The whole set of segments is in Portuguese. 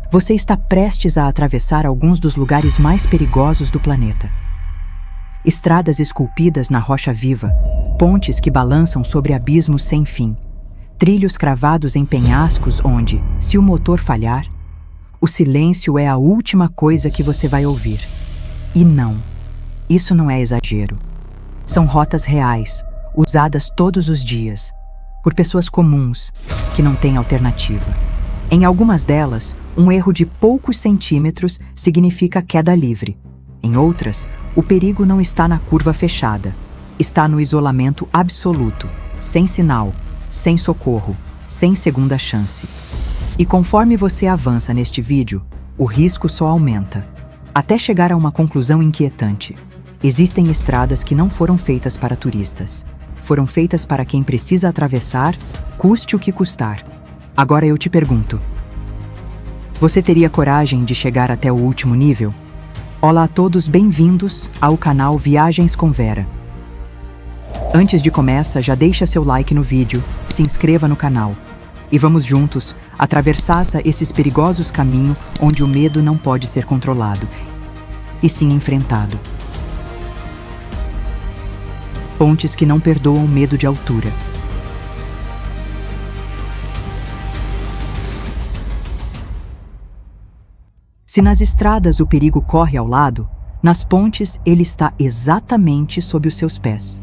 Você está prestes a atravessar alguns dos lugares mais perigosos do planeta. Estradas esculpidas na rocha viva, pontes que balançam sobre abismos sem fim, trilhos cravados em penhascos onde, se o motor falhar, o silêncio é a última coisa que você vai ouvir. E não, isso não é exagero. São rotas reais, usadas todos os dias, por pessoas comuns, que não têm alternativa. Em algumas delas, um erro de poucos centímetros significa queda livre. Em outras, o perigo não está na curva fechada, está no isolamento absoluto, sem sinal, sem socorro, sem segunda chance. E conforme você avança neste vídeo, o risco só aumenta, até chegar a uma conclusão inquietante. Existem estradas que não foram feitas para turistas. Foram feitas para quem precisa atravessar, custe o que custar. Agora eu te pergunto: você teria coragem de chegar até o último nível? Olá a todos, bem-vindos ao canal Viagens com Vera. Antes de começar, já deixa seu like no vídeo, se inscreva no canal. E vamos juntos atravessar esses perigosos caminhos onde o medo não pode ser controlado, e sim enfrentado. Pontes que não perdoam o medo de altura. Se nas estradas o perigo corre ao lado, nas pontes ele está exatamente sob os seus pés.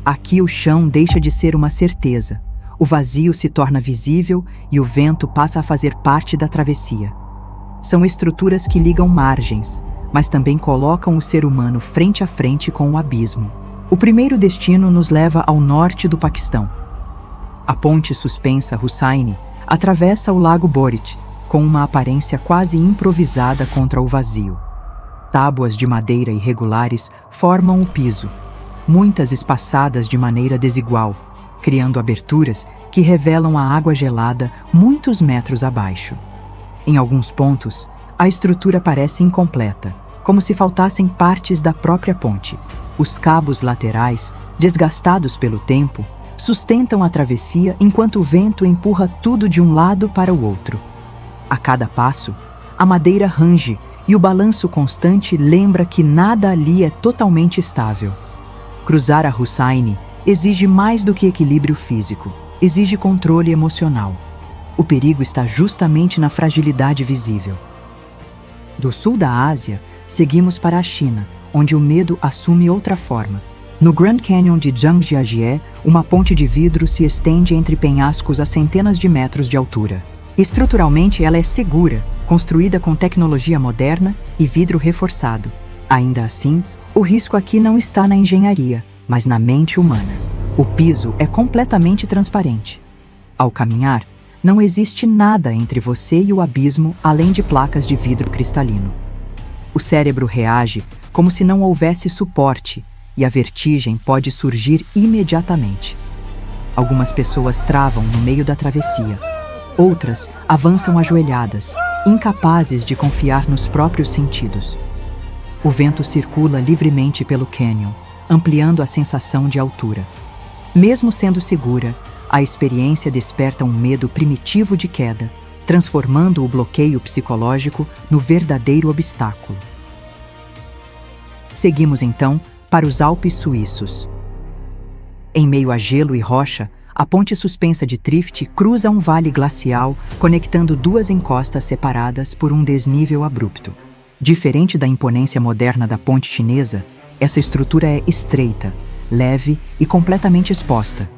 Aqui o chão deixa de ser uma certeza, o vazio se torna visível e o vento passa a fazer parte da travessia. São estruturas que ligam margens, mas também colocam o ser humano frente a frente com o abismo. O primeiro destino nos leva ao norte do Paquistão. A ponte suspensa Hussaini atravessa o Lago Borit, com uma aparência quase improvisada contra o vazio. Tábuas de madeira irregulares formam o piso, muitas espaçadas de maneira desigual, criando aberturas que revelam a água gelada muitos metros abaixo. Em alguns pontos, a estrutura parece incompleta, como se faltassem partes da própria ponte. Os cabos laterais, desgastados pelo tempo, sustentam a travessia enquanto o vento empurra tudo de um lado para o outro. A cada passo, a madeira range e o balanço constante lembra que nada ali é totalmente estável. Cruzar a Hussaini exige mais do que equilíbrio físico, exige controle emocional. O perigo está justamente na fragilidade visível. Do sul da Ásia, seguimos para a China, onde o medo assume outra forma. No Grand Canyon de Zhangjiajie, uma ponte de vidro se estende entre penhascos a centenas de metros de altura. Estruturalmente, ela é segura, construída com tecnologia moderna e vidro reforçado. Ainda assim, o risco aqui não está na engenharia, mas na mente humana. O piso é completamente transparente. Ao caminhar, não existe nada entre você e o abismo além de placas de vidro cristalino. O cérebro reage como se não houvesse suporte e a vertigem pode surgir imediatamente. Algumas pessoas travam no meio da travessia. Outras avançam ajoelhadas, incapazes de confiar nos próprios sentidos. O vento circula livremente pelo cânion, ampliando a sensação de altura. Mesmo sendo segura, a experiência desperta um medo primitivo de queda, transformando o bloqueio psicológico no verdadeiro obstáculo. Seguimos então para os Alpes suíços. Em meio a gelo e rocha, a ponte suspensa de Trift cruza um vale glacial, conectando duas encostas separadas por um desnível abrupto. Diferente da imponência moderna da ponte chinesa, essa estrutura é estreita, leve e completamente exposta.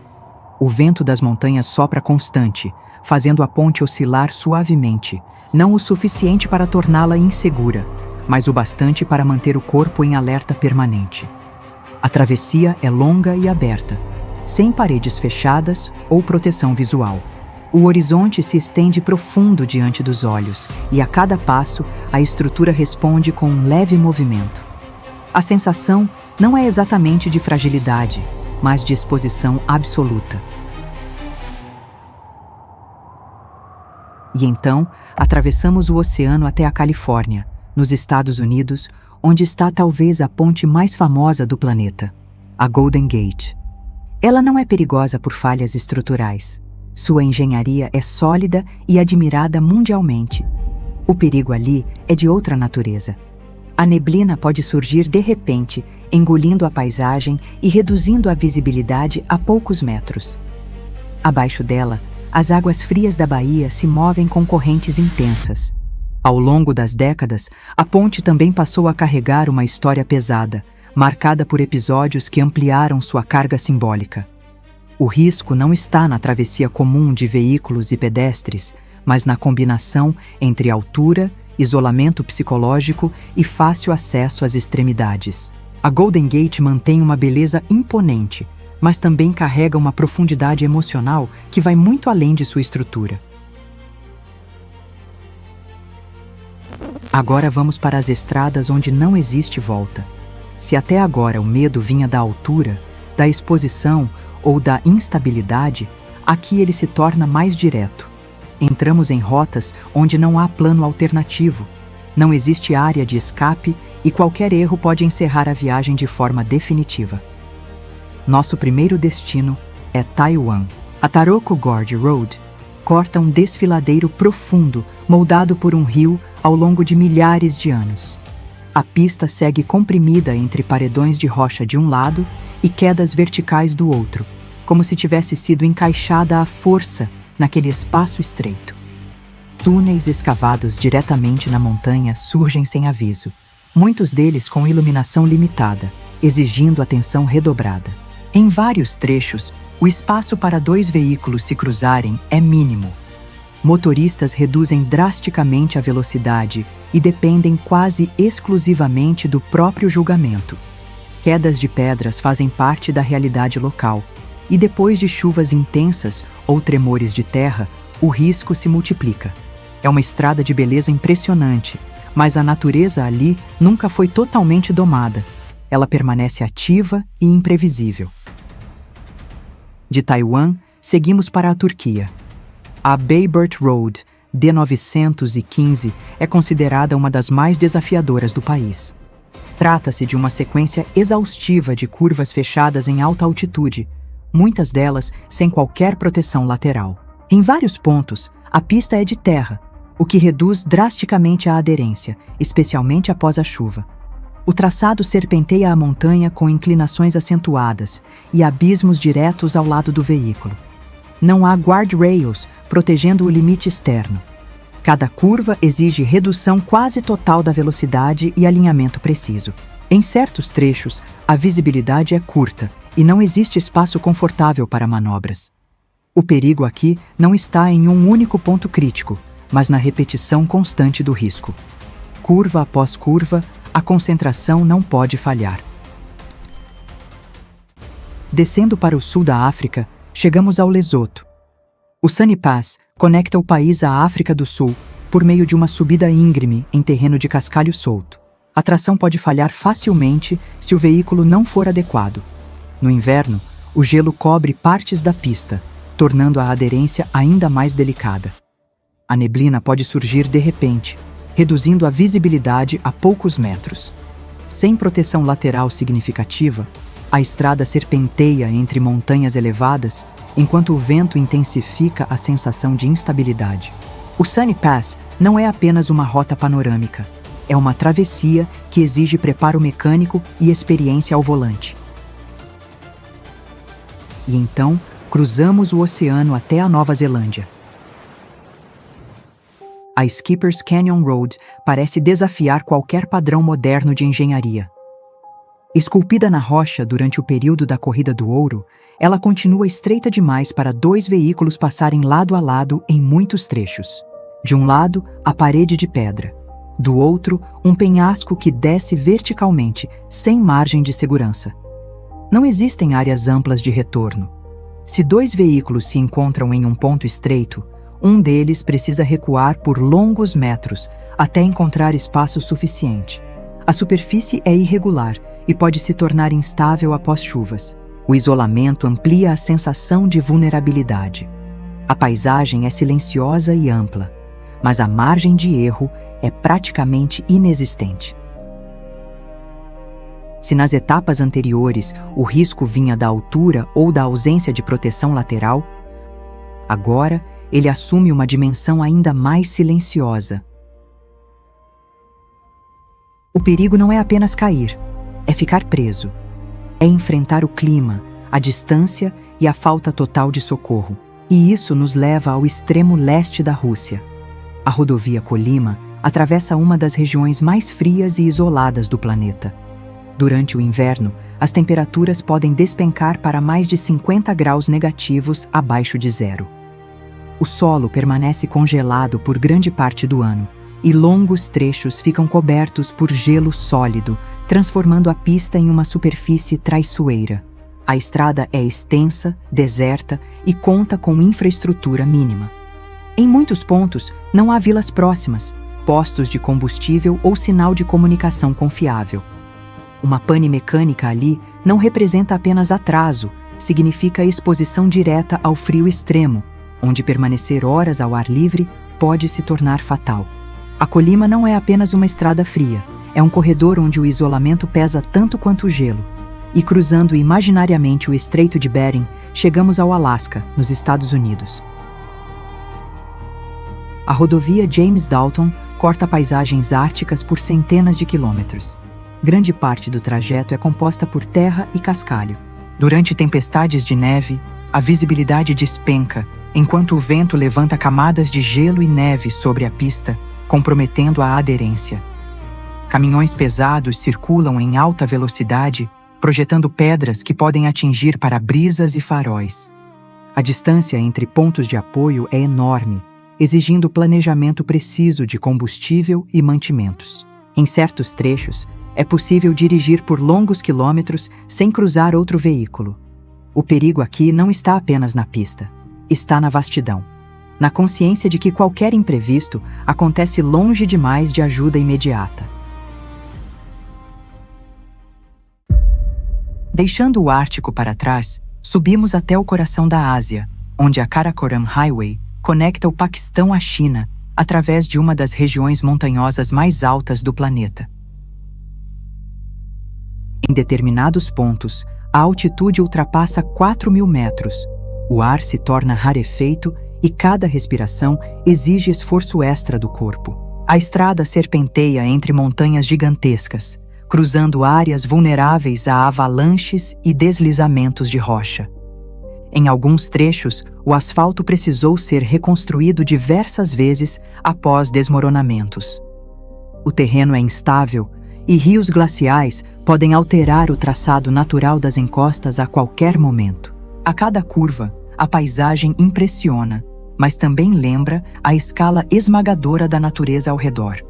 O vento das montanhas sopra constante, fazendo a ponte oscilar suavemente, não o suficiente para torná-la insegura, mas o bastante para manter o corpo em alerta permanente. A travessia é longa e aberta, sem paredes fechadas ou proteção visual. O horizonte se estende profundo diante dos olhos e, a cada passo, a estrutura responde com um leve movimento. A sensação não é exatamente de fragilidade, mas de exposição absoluta. E então, atravessamos o oceano até a Califórnia, nos Estados Unidos, onde está talvez a ponte mais famosa do planeta, a Golden Gate. Ela não é perigosa por falhas estruturais. Sua engenharia é sólida e admirada mundialmente. O perigo ali é de outra natureza. A neblina pode surgir de repente, engolindo a paisagem e reduzindo a visibilidade a poucos metros. Abaixo dela, as águas frias da baía se movem com correntes intensas. Ao longo das décadas, a ponte também passou a carregar uma história pesada, marcada por episódios que ampliaram sua carga simbólica. O risco não está na travessia comum de veículos e pedestres, mas na combinação entre altura, isolamento psicológico e fácil acesso às extremidades. A Golden Gate mantém uma beleza imponente, mas também carrega uma profundidade emocional que vai muito além de sua estrutura. Agora vamos para as estradas onde não existe volta. Se até agora o medo vinha da altura, da exposição ou da instabilidade, aqui ele se torna mais direto. Entramos em rotas onde não há plano alternativo, não existe área de escape e qualquer erro pode encerrar a viagem de forma definitiva. Nosso primeiro destino é Taiwan. A Taroko Gorge Road corta um desfiladeiro profundo moldado por um rio ao longo de milhares de anos. A pista segue comprimida entre paredões de rocha de um lado e quedas verticais do outro, como se tivesse sido encaixada à força naquele espaço estreito. Túneis escavados diretamente na montanha surgem sem aviso, muitos deles com iluminação limitada, exigindo atenção redobrada. Em vários trechos, o espaço para 2 veículos se cruzarem é mínimo. Motoristas reduzem drasticamente a velocidade e dependem quase exclusivamente do próprio julgamento. Quedas de pedras fazem parte da realidade local, e depois de chuvas intensas ou tremores de terra, o risco se multiplica. É uma estrada de beleza impressionante, mas a natureza ali nunca foi totalmente domada. Ela permanece ativa e imprevisível. De Taiwan, seguimos para a Turquia. A Bayburt Road, D915, é considerada uma das mais desafiadoras do país. Trata-se de uma sequência exaustiva de curvas fechadas em alta altitude, muitas delas sem qualquer proteção lateral. Em vários pontos, a pista é de terra, o que reduz drasticamente a aderência, especialmente após a chuva. O traçado serpenteia a montanha com inclinações acentuadas e abismos diretos ao lado do veículo. Não há guardrails protegendo o limite externo. Cada curva exige redução quase total da velocidade e alinhamento preciso. Em certos trechos, a visibilidade é curta e não existe espaço confortável para manobras. O perigo aqui não está em um único ponto crítico, mas na repetição constante do risco. Curva após curva, a concentração não pode falhar. Descendo para o sul da África, chegamos ao Lesoto. O Sunny Pass conecta o país à África do Sul por meio de uma subida íngreme em terreno de cascalho solto. A tração pode falhar facilmente se o veículo não for adequado. No inverno, o gelo cobre partes da pista, tornando a aderência ainda mais delicada. A neblina pode surgir de repente, reduzindo a visibilidade a poucos metros. Sem proteção lateral significativa, a estrada serpenteia entre montanhas elevadas, enquanto o vento intensifica a sensação de instabilidade. O Sunny Pass não é apenas uma rota panorâmica, é uma travessia que exige preparo mecânico e experiência ao volante. E então, cruzamos o oceano até a Nova Zelândia. A Skipper's Canyon Road parece desafiar qualquer padrão moderno de engenharia. Esculpida na rocha durante o período da Corrida do Ouro, ela continua estreita demais para 2 veículos passarem lado a lado em muitos trechos. De um lado, a parede de pedra. Do outro, um penhasco que desce verticalmente, sem margem de segurança. Não existem áreas amplas de retorno. Se 2 veículos se encontram em um ponto estreito, um deles precisa recuar por longos metros até encontrar espaço suficiente. A superfície é irregular e pode se tornar instável após chuvas. O isolamento amplia a sensação de vulnerabilidade. A paisagem é silenciosa e ampla, mas a margem de erro é praticamente inexistente. Se nas etapas anteriores o risco vinha da altura ou da ausência de proteção lateral, agora ele assume uma dimensão ainda mais silenciosa. O perigo não é apenas cair, é ficar preso. É enfrentar o clima, a distância e a falta total de socorro. E isso nos leva ao extremo leste da Rússia. A rodovia Kolyma atravessa uma das regiões mais frias e isoladas do planeta. Durante o inverno, as temperaturas podem despencar para mais de 50 graus negativos abaixo de zero. O solo permanece congelado por grande parte do ano, e longos trechos ficam cobertos por gelo sólido, transformando a pista em uma superfície traiçoeira. A estrada é extensa, deserta e conta com infraestrutura mínima. Em muitos pontos, não há vilas próximas, postos de combustível ou sinal de comunicação confiável. Uma pane mecânica ali não representa apenas atraso, significa exposição direta ao frio extremo, onde permanecer horas ao ar livre pode se tornar fatal. A Kolyma não é apenas uma estrada fria, é um corredor onde o isolamento pesa tanto quanto o gelo. E cruzando imaginariamente o Estreito de Bering, chegamos ao Alasca, nos Estados Unidos. A rodovia James Dalton corta paisagens árticas por centenas de quilômetros. Grande parte do trajeto é composta por terra e cascalho. Durante tempestades de neve, a visibilidade despenca, enquanto o vento levanta camadas de gelo e neve sobre a pista, comprometendo a aderência. Caminhões pesados circulam em alta velocidade, projetando pedras que podem atingir para-brisas e faróis. A distância entre pontos de apoio é enorme, exigindo planejamento preciso de combustível e mantimentos. Em certos trechos, é possível dirigir por longos quilômetros sem cruzar outro veículo. O perigo aqui não está apenas na pista, está na vastidão, na consciência de que qualquer imprevisto acontece longe demais de ajuda imediata. Deixando o Ártico para trás, subimos até o coração da Ásia, onde a Karakoram Highway conecta o Paquistão à China através de uma das regiões montanhosas mais altas do planeta. Em determinados pontos, a altitude ultrapassa 4.000 metros. O ar se torna rarefeito e cada respiração exige esforço extra do corpo. A estrada serpenteia entre montanhas gigantescas, cruzando áreas vulneráveis a avalanches e deslizamentos de rocha. Em alguns trechos, o asfalto precisou ser reconstruído diversas vezes após desmoronamentos. O terreno é instável e rios glaciais podem alterar o traçado natural das encostas a qualquer momento. A cada curva, a paisagem impressiona, mas também lembra a escala esmagadora da natureza ao redor.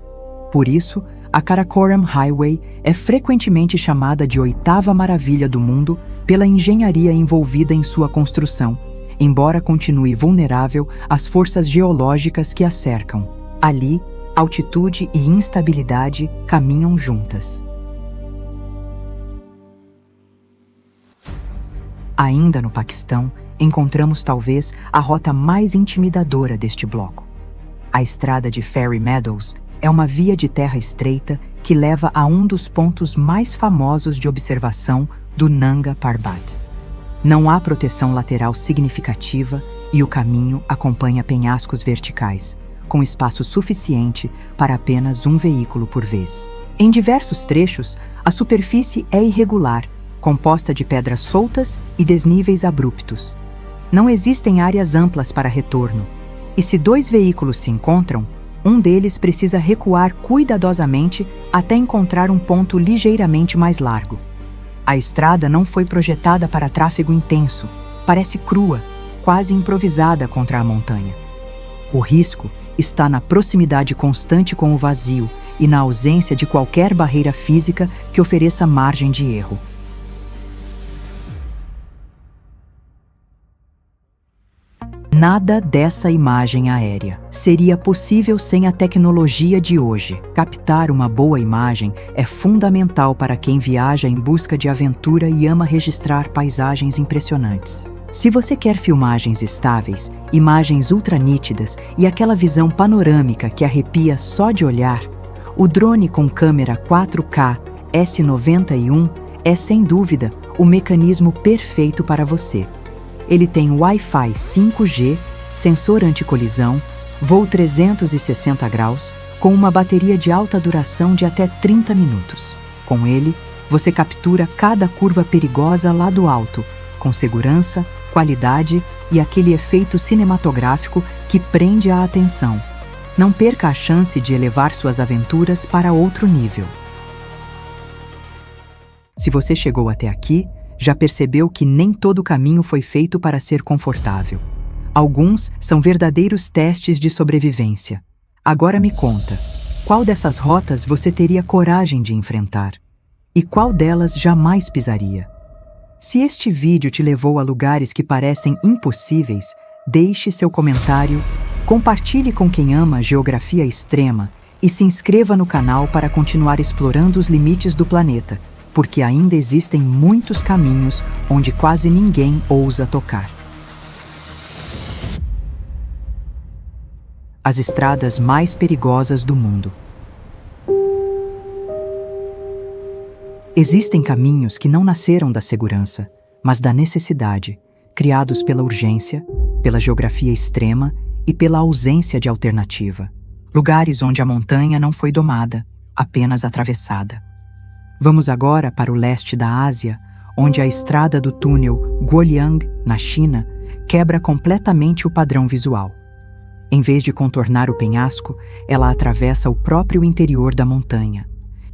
Por isso, a Karakoram Highway é frequentemente chamada de oitava maravilha do mundo pela engenharia envolvida em sua construção, embora continue vulnerável às forças geológicas que a cercam. Ali, altitude e instabilidade caminham juntas. Ainda no Paquistão, encontramos talvez a rota mais intimidadora deste bloco. A estrada de Fairy Meadows é uma via de terra estreita que leva a um dos pontos mais famosos de observação do Nanga Parbat. Não há proteção lateral significativa e o caminho acompanha penhascos verticais, com espaço suficiente para apenas um veículo por vez. Em diversos trechos, a superfície é irregular, composta de pedras soltas e desníveis abruptos. Não existem áreas amplas para retorno, e se dois veículos se encontram, um deles precisa recuar cuidadosamente até encontrar um ponto ligeiramente mais largo. A estrada não foi projetada para tráfego intenso, parece crua, quase improvisada contra a montanha. O risco está na proximidade constante com o vazio e na ausência de qualquer barreira física que ofereça margem de erro. Nada dessa imagem aérea seria possível sem a tecnologia de hoje. Captar uma boa imagem é fundamental para quem viaja em busca de aventura e ama registrar paisagens impressionantes. Se você quer filmagens estáveis, imagens ultranítidas e aquela visão panorâmica que arrepia só de olhar, o drone com câmera 4K S91 é, sem dúvida, o mecanismo perfeito para você. Ele tem Wi-Fi 5G, sensor anti-colisão, voo 360 graus, com uma bateria de alta duração de até 30 minutos. Com ele, você captura cada curva perigosa lá do alto, com segurança, qualidade e aquele efeito cinematográfico que prende a atenção. Não perca a chance de elevar suas aventuras para outro nível. Se você chegou até aqui, já percebeu que nem todo o caminho foi feito para ser confortável. Alguns são verdadeiros testes de sobrevivência. Agora me conta, qual dessas rotas você teria coragem de enfrentar? E qual delas jamais pisaria? Se este vídeo te levou a lugares que parecem impossíveis, deixe seu comentário, compartilhe com quem ama geografia extrema e se inscreva no canal para continuar explorando os limites do planeta, porque ainda existem muitos caminhos onde quase ninguém ousa tocar. As estradas mais perigosas do mundo. Existem caminhos que não nasceram da segurança, mas da necessidade, criados pela urgência, pela geografia extrema e pela ausência de alternativa. Lugares onde a montanha não foi domada, apenas atravessada. Vamos agora para o leste da Ásia, onde a estrada do túnel Guoliang, na China, quebra completamente o padrão visual. Em vez de contornar o penhasco, ela atravessa o próprio interior da montanha.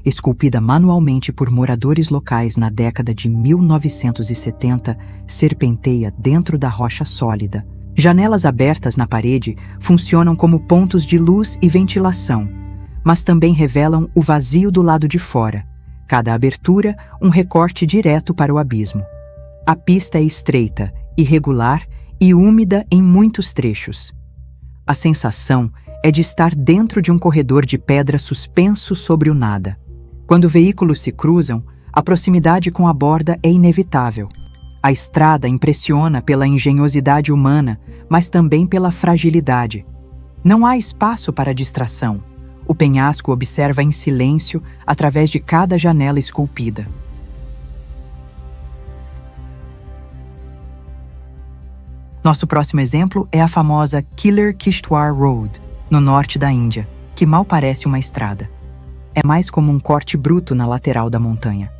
Esculpida manualmente por moradores locais na década de 1970, serpenteia dentro da rocha sólida. Janelas abertas na parede funcionam como pontos de luz e ventilação, mas também revelam o vazio do lado de fora. Cada abertura, um recorte direto para o abismo. A pista é estreita, irregular e úmida em muitos trechos. A sensação é de estar dentro de um corredor de pedra suspenso sobre o nada. Quando veículos se cruzam, a proximidade com a borda é inevitável. A estrada impressiona pela engenhosidade humana, mas também pela fragilidade. Não há espaço para distração. O penhasco observa em silêncio através de cada janela esculpida. Nosso próximo exemplo é a famosa Killer-Kishtwar Road, no norte da Índia, que mal parece uma estrada. É mais como um corte bruto na lateral da montanha.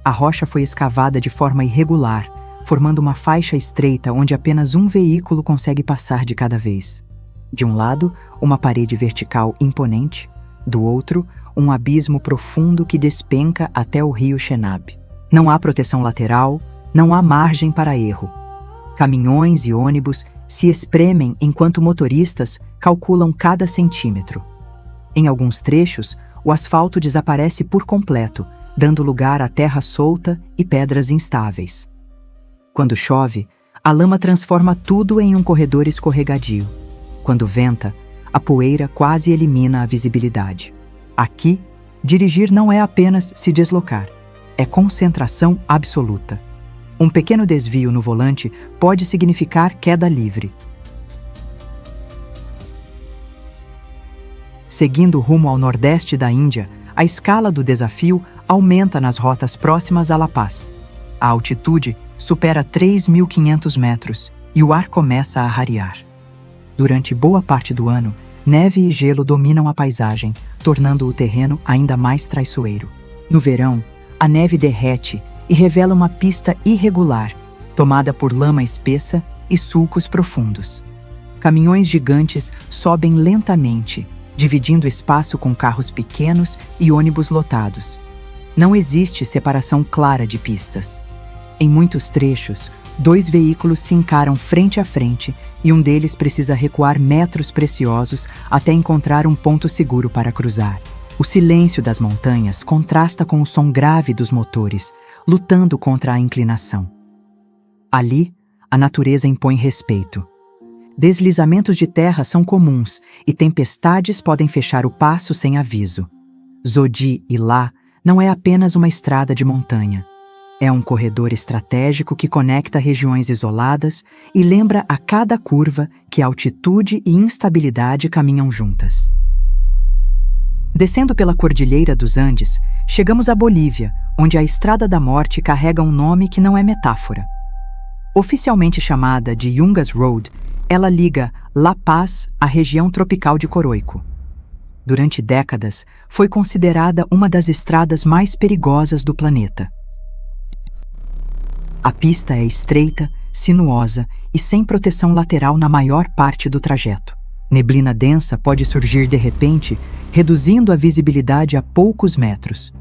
A rocha foi escavada de forma irregular, formando uma faixa estreita onde apenas um veículo consegue passar de cada vez. De um lado, uma parede vertical imponente, do outro, um abismo profundo que despenca até o rio Chenab. Não há proteção lateral, não há margem para erro. Caminhões e ônibus se espremem enquanto motoristas calculam cada centímetro. Em alguns trechos, o asfalto desaparece por completo, dando lugar a terra solta e pedras instáveis. Quando chove, a lama transforma tudo em um corredor escorregadio. Quando venta, a poeira quase elimina a visibilidade. Aqui, dirigir não é apenas se deslocar, é concentração absoluta. Um pequeno desvio no volante pode significar queda livre. Seguindo rumo ao nordeste da Índia, a escala do desafio aumenta nas rotas próximas a La Paz. A altitude supera 3.500 metros e o ar começa a rarear. Durante boa parte do ano, neve e gelo dominam a paisagem, tornando o terreno ainda mais traiçoeiro. No verão, a neve derrete e revela uma pista irregular, tomada por lama espessa e sulcos profundos. Caminhões gigantes sobem lentamente, dividindo espaço com carros pequenos e ônibus lotados. Não existe separação clara de pistas. Em muitos trechos, 2 veículos se encaram frente a frente e um deles precisa recuar metros preciosos até encontrar um ponto seguro para cruzar. O silêncio das montanhas contrasta com o som grave dos motores, lutando contra a inclinação. Ali, a natureza impõe respeito. Deslizamentos de terra são comuns e tempestades podem fechar o passo sem aviso. Zodi e Lá não é apenas uma estrada de montanha. É um corredor estratégico que conecta regiões isoladas e lembra a cada curva que altitude e instabilidade caminham juntas. Descendo pela Cordilheira dos Andes, chegamos à Bolívia, onde a Estrada da Morte carrega um nome que não é metáfora. Oficialmente chamada de Yungas Road, ela liga La Paz à região tropical de Coroico. Durante décadas, foi considerada uma das estradas mais perigosas do planeta. A pista é estreita, sinuosa e sem proteção lateral na maior parte do trajeto. Neblina densa pode surgir de repente, reduzindo a visibilidade a poucos metros.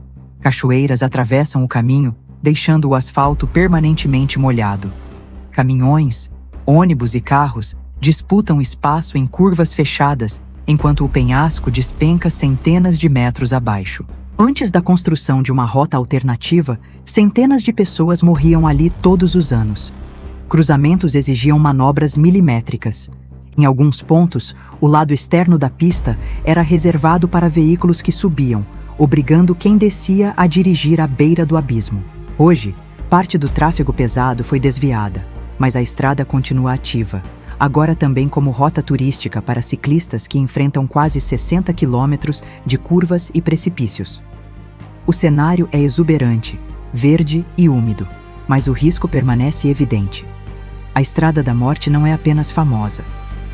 Cachoeiras atravessam o caminho, deixando o asfalto permanentemente molhado. Caminhões, ônibus e carros disputam espaço em curvas fechadas, enquanto o penhasco despenca centenas de metros abaixo. Antes da construção de uma rota alternativa, centenas de pessoas morriam ali todos os anos. Cruzamentos exigiam manobras milimétricas. Em alguns pontos, o lado externo da pista era reservado para veículos que subiam, obrigando quem descia a dirigir à beira do abismo. Hoje, parte do tráfego pesado foi desviada, mas a estrada continua ativa, agora também como rota turística para ciclistas que enfrentam quase 60 quilômetros de curvas e precipícios. O cenário é exuberante, verde e úmido, mas o risco permanece evidente. A Estrada da Morte não é apenas famosa.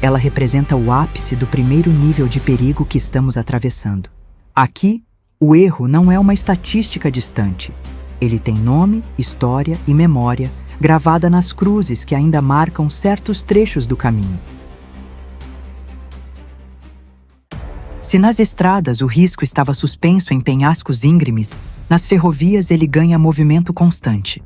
Ela representa o ápice do primeiro nível de perigo que estamos atravessando. Aqui, o erro não é uma estatística distante. Ele tem nome, história e memória gravada nas cruzes que ainda marcam certos trechos do caminho. Se nas estradas o risco estava suspenso em penhascos íngremes, nas ferrovias ele ganha movimento constante.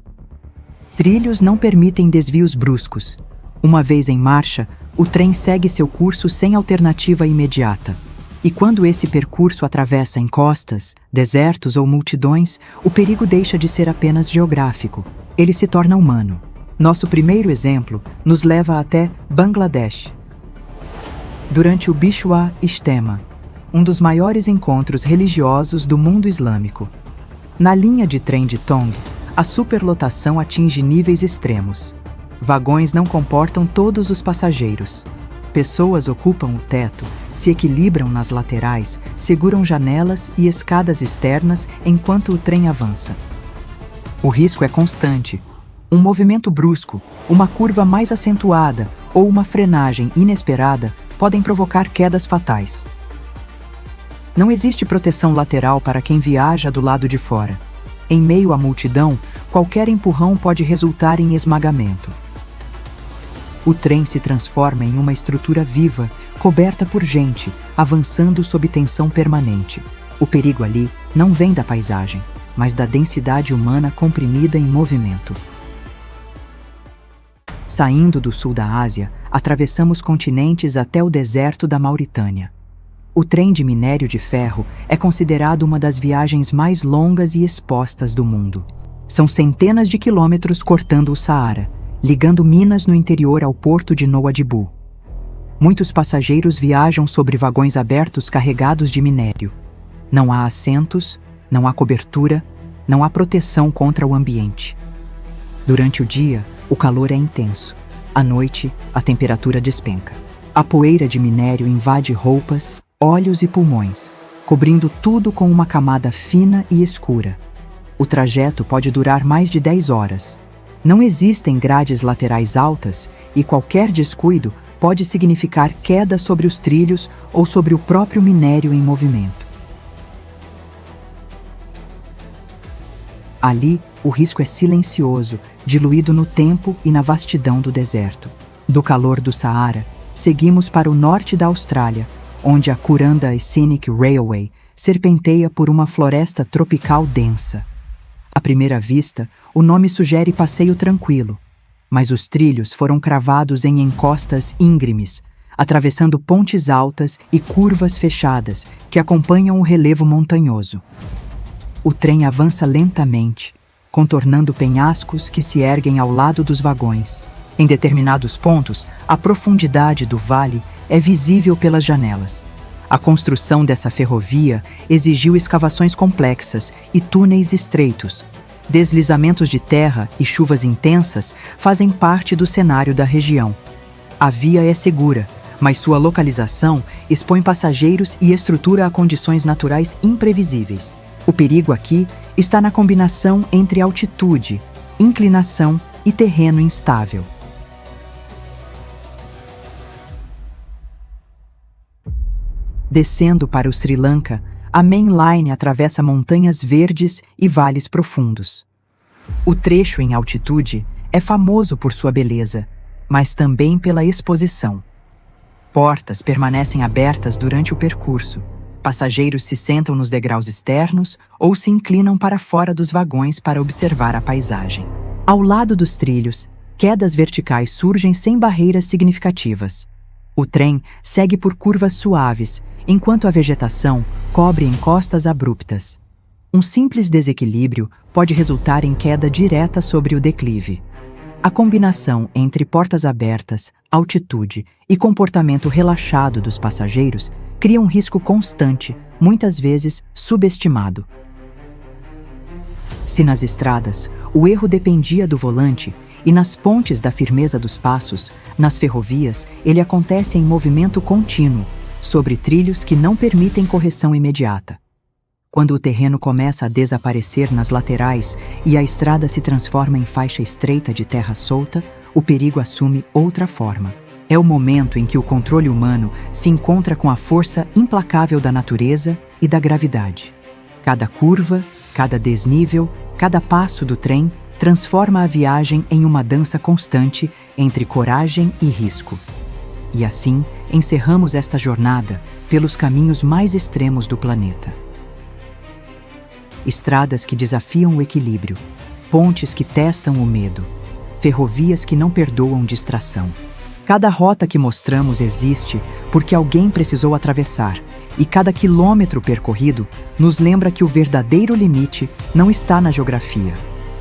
Trilhos não permitem desvios bruscos. Uma vez em marcha, o trem segue seu curso sem alternativa imediata. E quando esse percurso atravessa encostas, desertos ou multidões, o perigo deixa de ser apenas geográfico. Ele se torna humano. Nosso primeiro exemplo nos leva até Bangladesh. Durante o Bishwa Ijtema, um dos maiores encontros religiosos do mundo islâmico. Na linha de trem de Tong, a superlotação atinge níveis extremos. Vagões não comportam todos os passageiros. Pessoas ocupam o teto, se equilibram nas laterais, seguram janelas e escadas externas enquanto o trem avança. O risco é constante. Um movimento brusco, uma curva mais acentuada ou uma frenagem inesperada podem provocar quedas fatais. Não existe proteção lateral para quem viaja do lado de fora. Em meio à multidão, qualquer empurrão pode resultar em esmagamento. O trem se transforma em uma estrutura viva, coberta por gente, avançando sob tensão permanente. O perigo ali não vem da paisagem, mas da densidade humana comprimida em movimento. Saindo do sul da Ásia, atravessamos continentes até o deserto da Mauritânia. O trem de minério de ferro é considerado uma das viagens mais longas e expostas do mundo. São centenas de quilômetros cortando o Saara, ligando minas no interior ao porto de Nouadhibou. Muitos passageiros viajam sobre vagões abertos carregados de minério. Não há assentos, não há cobertura, não há proteção contra o ambiente. Durante o dia, o calor é intenso. À noite, a temperatura despenca. A poeira de minério invade roupas, olhos e pulmões, cobrindo tudo com uma camada fina e escura. O trajeto pode durar mais de 10 horas. Não existem grades laterais altas e qualquer descuido pode significar queda sobre os trilhos ou sobre o próprio minério em movimento. Ali, o risco é silencioso, diluído no tempo e na vastidão do deserto. Do calor do Saara, seguimos para o norte da Austrália, onde a Kuranda Scenic Railway serpenteia por uma floresta tropical densa. À primeira vista, o nome sugere passeio tranquilo, mas os trilhos foram cravados em encostas íngremes, atravessando pontes altas e curvas fechadas que acompanham o relevo montanhoso. O trem avança lentamente, contornando penhascos que se erguem ao lado dos vagões. Em determinados pontos, a profundidade do vale é visível pelas janelas. A construção dessa ferrovia exigiu escavações complexas e túneis estreitos. Deslizamentos de terra e chuvas intensas fazem parte do cenário da região. A via é segura, mas sua localização expõe passageiros e estrutura a condições naturais imprevisíveis. O perigo aqui está na combinação entre altitude, inclinação e terreno instável. Descendo para o Sri Lanka, a Main Line atravessa montanhas verdes e vales profundos. O trecho em altitude é famoso por sua beleza, mas também pela exposição. Portas permanecem abertas durante o percurso. Passageiros se sentam nos degraus externos ou se inclinam para fora dos vagões para observar a paisagem. Ao lado dos trilhos, quedas verticais surgem sem barreiras significativas. O trem segue por curvas suaves, enquanto a vegetação cobre encostas abruptas. Um simples desequilíbrio pode resultar em queda direta sobre o declive. A combinação entre portas abertas, altitude e comportamento relaxado dos passageiros cria um risco constante, muitas vezes subestimado. Se nas estradas o erro dependia do volante e nas pontes da firmeza dos passos, nas ferrovias ele acontece em movimento contínuo, sobre trilhos que não permitem correção imediata. Quando o terreno começa a desaparecer nas laterais e a estrada se transforma em faixa estreita de terra solta, o perigo assume outra forma. É o momento em que o controle humano se encontra com a força implacável da natureza e da gravidade. Cada curva, cada desnível, cada passo do trem transforma a viagem em uma dança constante entre coragem e risco. E assim, encerramos esta jornada pelos caminhos mais extremos do planeta. Estradas que desafiam o equilíbrio, pontes que testam o medo, ferrovias que não perdoam distração. Cada rota que mostramos existe porque alguém precisou atravessar, e cada quilômetro percorrido nos lembra que o verdadeiro limite não está na geografia,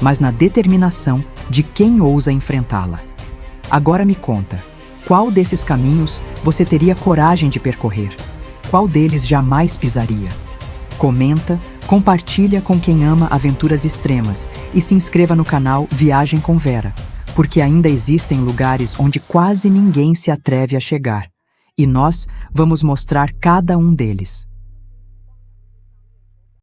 mas na determinação de quem ousa enfrentá-la. Agora me conta, qual desses caminhos você teria coragem de percorrer? Qual deles jamais pisaria? Comenta, compartilha com quem ama aventuras extremas e se inscreva no canal Viagem com Vera, porque ainda existem lugares onde quase ninguém se atreve a chegar, e nós vamos mostrar cada um deles.